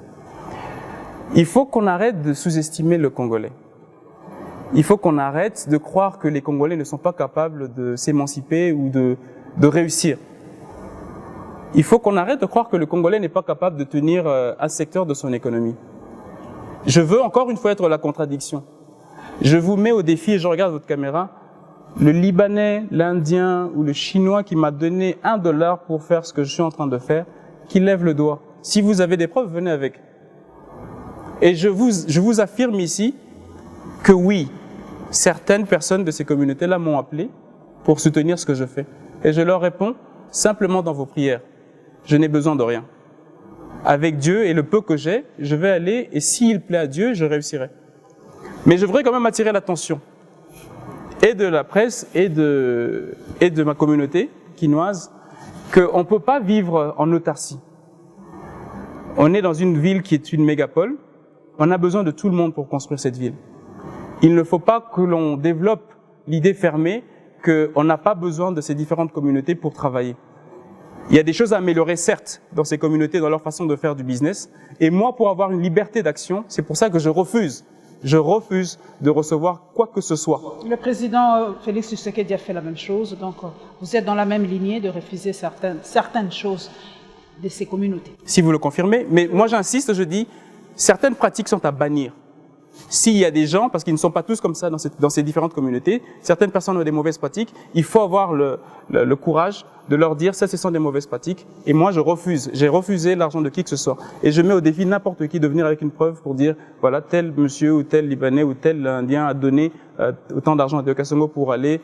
Il faut qu'on arrête de sous-estimer le Congolais. Il faut qu'on arrête de croire que les Congolais ne sont pas capables de s'émanciper ou de réussir. Il faut qu'on arrête de croire que le Congolais n'est pas capable de tenir un secteur de son économie. Je veux encore une fois être la contradiction. Je vous mets au défi, et je regarde votre caméra, le Libanais, l'Indien ou le Chinois qui m'a donné $1 pour faire ce que je suis en train de faire, qui lève le doigt. Si vous avez des preuves, venez avec. Et je vous affirme ici que oui, certaines personnes de ces communautés-là m'ont appelé pour soutenir ce que je fais. Et je leur réponds simplement dans vos prières. Je n'ai besoin de rien. Avec Dieu et le peu que j'ai, je vais aller et s'il plaît à Dieu, je réussirai. Mais je voudrais quand même attirer l'attention et de la presse et de ma communauté quinoise qu'on ne peut pas vivre en autarcie. On est dans une ville qui est une mégapole. On a besoin de tout le monde pour construire cette ville. Il ne faut pas que l'on développe l'idée fermée qu'on n'a pas besoin de ces différentes communautés pour travailler. Il y a des choses à améliorer, certes, dans ces communautés, dans leur façon de faire du business. Et moi, pour avoir une liberté d'action, c'est pour ça que je refuse de recevoir quoi que ce soit. Le président Félix Tshisekedi a fait la même chose. Donc, vous êtes dans la même lignée de refuser certaines choses de ces communautés. Si vous le confirmez. Mais moi, j'insiste, je dis, certaines pratiques sont à bannir. S'il y a des gens, parce qu'ils ne sont pas tous comme ça dans ces différentes communautés, certaines personnes ont des mauvaises pratiques, il faut avoir le courage de leur dire ça, ce sont des mauvaises pratiques. Et moi, je refuse. J'ai refusé l'argent de qui que ce soit. Et je mets au défi n'importe qui de venir avec une preuve pour dire, voilà, tel monsieur ou tel Libanais ou tel Indien a donné autant d'argent à Deoka Songo pour aller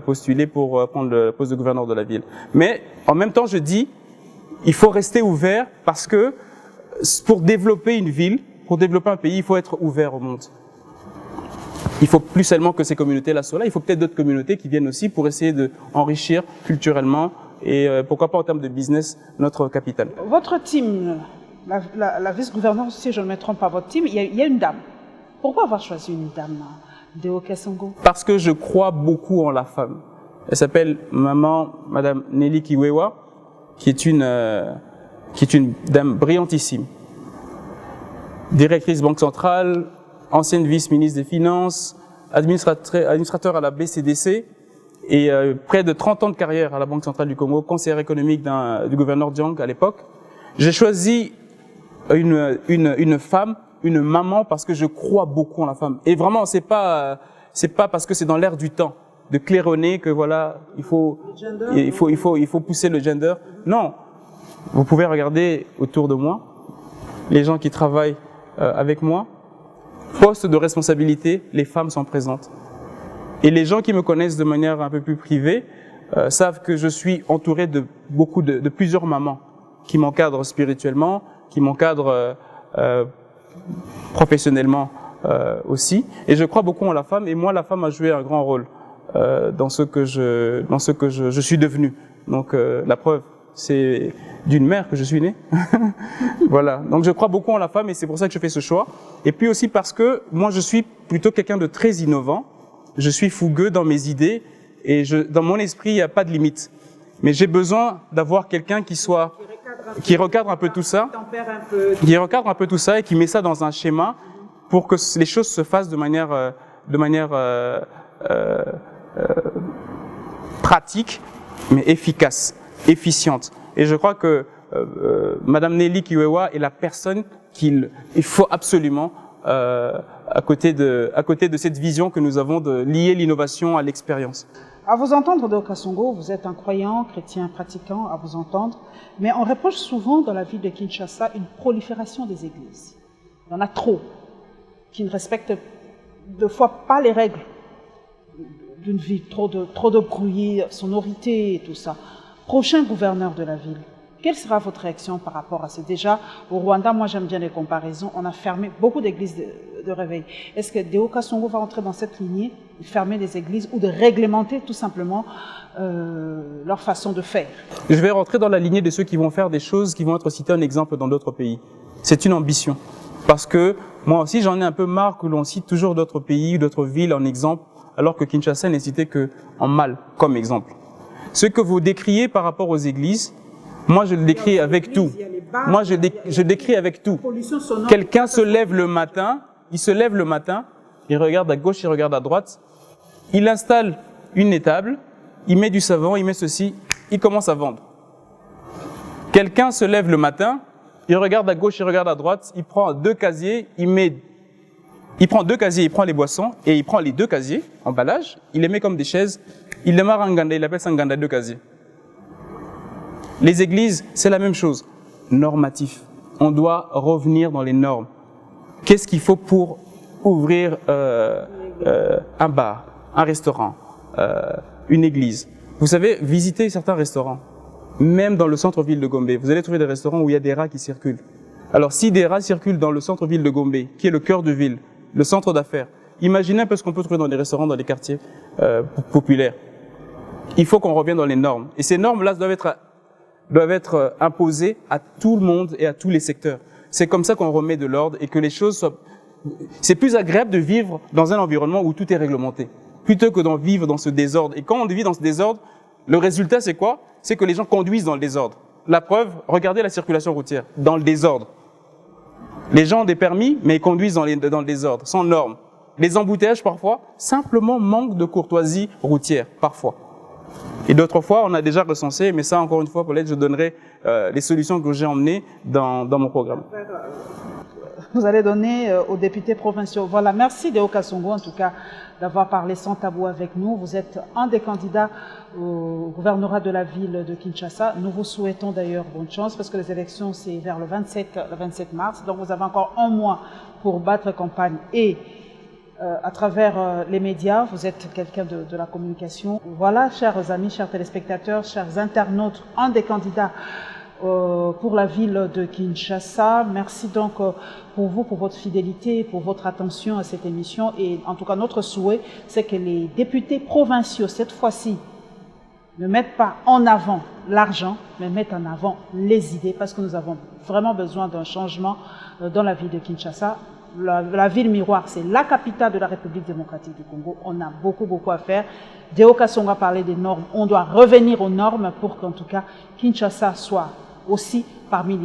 postuler pour prendre le poste de gouverneur de la ville. Mais en même temps, je dis, il faut rester ouvert parce que pour développer une ville, pour développer un pays, il faut être ouvert au monde. Il faut plus seulement que ces communautés-là soient là, il faut peut-être d'autres communautés qui viennent aussi pour essayer d'enrichir culturellement et pourquoi pas en termes de business notre capitale. Votre team, la vice-gouverneure, si je ne me trompe pas, votre team, il y a une dame. Pourquoi avoir choisi une dame, Deoka Songo? Parce que je crois beaucoup en la femme. Elle s'appelle Madame Nelly Kiwewa, qui est une dame brillantissime. Directrice Banque Centrale, ancienne vice-ministre des Finances, administrateur à la BCDC et près de 30 ans de carrière à la Banque Centrale du Congo, conseillère économique du gouverneur Diang à l'époque. J'ai choisi une femme, une maman, parce que je crois beaucoup en la femme. Et vraiment, c'est pas parce que c'est dans l'air du temps de claironner que voilà, il faut pousser le gender. Non, vous pouvez regarder autour de moi, les gens qui travaillent avec moi, poste de responsabilité, les femmes sont présentes. Et les gens qui me connaissent de manière un peu plus privée savent que je suis entouré de plusieurs mamans qui m'encadrent spirituellement, qui m'encadrent professionnellement aussi. Et je crois beaucoup en la femme. Et moi, la femme a joué un grand rôle dans ce que je suis devenu. Donc la preuve, c'est d'une mère que je suis né. Voilà. Donc je crois beaucoup en la femme et c'est pour ça que je fais ce choix. Et puis aussi parce que moi je suis plutôt quelqu'un de très innovant. Je suis fougueux dans mes idées et dans mon esprit il n'y a pas de limite. Mais j'ai besoin d'avoir quelqu'un qui recadre un peu tout ça, et qui met ça dans un schéma pour que les choses se fassent de manière pratique mais efficace, efficiente. Et je crois que Madame Nelly Kiwewa est la personne qu'il faut absolument à côté de cette vision que nous avons de lier l'innovation à l'expérience. À vous entendre, Deoka Songo, vous êtes un croyant, chrétien, pratiquant, à vous entendre, mais on reproche souvent dans la ville de Kinshasa une prolifération des églises. Il y en a trop, qui ne respectent deux fois pas les règles d'une ville, trop de bruit, sonorité et tout ça. Prochain gouverneur de la ville, quelle sera votre réaction par rapport à ça? Déjà, au Rwanda, moi j'aime bien les comparaisons, on a fermé beaucoup d'églises de réveil. Est-ce que Deoka Songo va entrer dans cette lignée, de fermer des églises ou de réglementer tout simplement leur façon de faire? Je vais rentrer dans la lignée de ceux qui vont faire des choses qui vont être citées en exemple dans d'autres pays. C'est une ambition. Parce que moi aussi j'en ai un peu marre que l'on cite toujours d'autres pays, d'autres villes en exemple, alors que Kinshasa n'est cité qu'en mal comme exemple. Ce que vous décriez par rapport aux églises, moi je le décris avec tout. Moi je décris avec tout. Quelqu'un se lève le matin, il regarde à gauche, il regarde à droite, il installe une étable, il met du savon, il met ceci, il commence à vendre. Quelqu'un se lève le matin, il regarde à gauche, il regarde à droite, il prend 2 casiers, il prend 2 casiers, il prend les boissons et il prend les 2 casiers, emballage, il les met comme des chaises, il démarre un ganda, il appelle ça un ganda 2 casiers. Les églises, c'est la même chose. Normatif. On doit revenir dans les normes. Qu'est-ce qu'il faut pour ouvrir un bar, un restaurant, une église? Vous savez, visitez certains restaurants. Même dans le centre-ville de Gombe, vous allez trouver des restaurants où il y a des rats qui circulent. Alors, si des rats circulent dans le centre-ville de Gombe, qui est le cœur de ville, le centre d'affaires, imaginez un peu ce qu'on peut trouver dans les restaurants, dans les quartiers populaires. Il faut qu'on revienne dans les normes. Et ces normes-là doivent être imposées à tout le monde et à tous les secteurs. C'est comme ça qu'on remet de l'ordre et que les choses soient... C'est plus agréable de vivre dans un environnement où tout est réglementé, plutôt que d'en vivre dans ce désordre. Et quand on vit dans ce désordre, le résultat, c'est quoi? C'est que les gens conduisent dans le désordre. La preuve, regardez la circulation routière, dans le désordre. Les gens ont des permis, mais ils conduisent dans le désordre, sans normes. Les embouteillages, parfois, simplement manquent de courtoisie routière, parfois. Et d'autres fois, on a déjà recensé, mais ça, encore une fois, peut-être je donnerai les solutions que j'ai emmenées dans mon programme. Vous allez donner aux députés provinciaux. Voilà, merci Deo Kasongo, en tout cas, d'avoir parlé sans tabou avec nous. Vous êtes un des candidats au gouvernorat de la ville de Kinshasa. Nous vous souhaitons d'ailleurs bonne chance parce que les élections, c'est vers le 27 mars. Donc, vous avez encore un mois pour battre campagne et à travers les médias, vous êtes quelqu'un de la communication. Voilà, chers amis, chers téléspectateurs, chers internautes, un des candidats pour la ville de Kinshasa. Merci donc pour vous, pour votre fidélité, pour votre attention à cette émission. Et en tout cas, notre souhait, c'est que les députés provinciaux, cette fois-ci, ne mettent pas en avant l'argent, mais mettent en avant les idées, parce que nous avons vraiment besoin d'un changement dans la ville de Kinshasa. La ville miroir, c'est la capitale de la République démocratique du Congo. On a beaucoup à faire. Deo Kasongo a parlé des normes. On doit revenir aux normes pour qu'en tout cas Kinshasa soit aussi parmi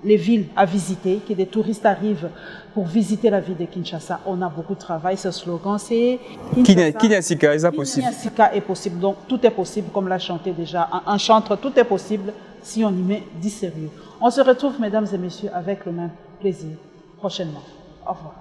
les villes à visiter, que des touristes arrivent pour visiter la ville de Kinshasa. On a beaucoup de travail. Ce slogan, c'est Kinyasika est possible. Kinyasika est possible. Donc tout est possible, comme l'a chanté déjà un chantre. Tout est possible si on y met du sérieux. On se retrouve, mesdames et messieurs, avec le même plaisir prochainement. Au revoir.